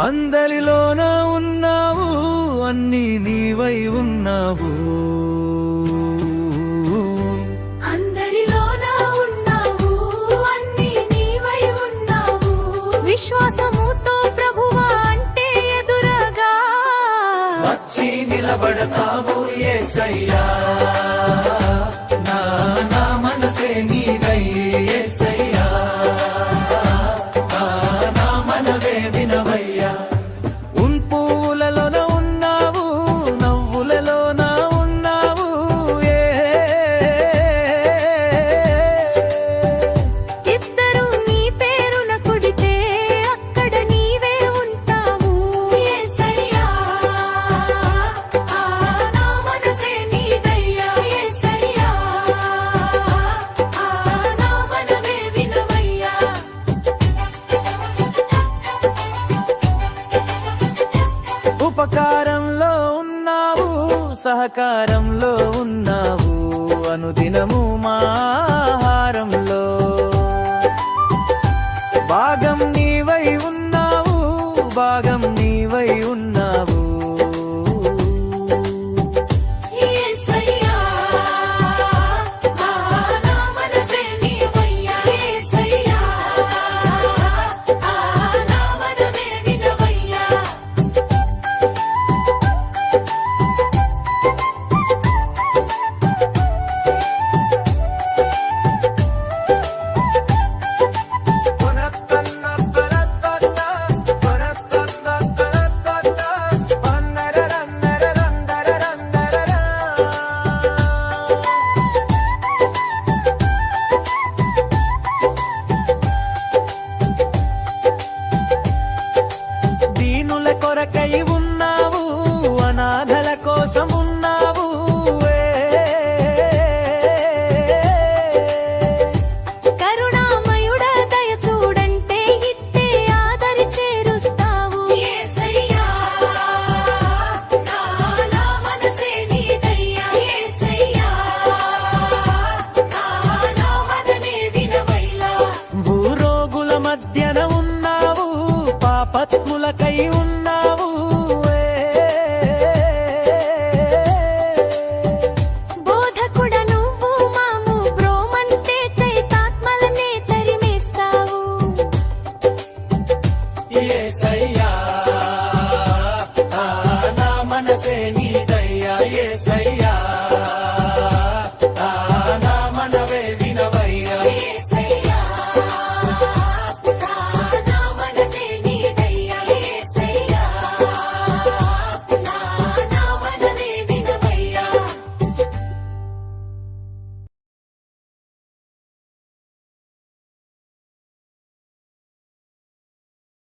అందరిలోన ఉన్నావు, అన్నీ నీవై ఉన్నావు. అందరిలోన ఉన్నావు, అన్నీ నీవై ఉన్నావు. విశ్వాసముతో ప్రభువా అంటే ఎదురగా వచ్చి నిలబడతావు యేసయ్యా. నా మనసే నీదై యేసయ్యా, నా మనవే వినవయ్యా. పువ్వులలోన ఉన్నావు, నవ్వులలోన ఉన్నావు. ఇద్దరు నీ పేరున కొడితే అక్కడ నీవే ఉంటావు. యేసయ్యా, నా మనసే నీదయ్యా. యేసయ్యా, నా మనవే వినవయ్యా. ఉపకారంలో ఉన్నావు, సహకారంలో ఉన్నావు. అనుదినము మా ఆహారంలో భాగం నీవై ఉన్నావు, భాగం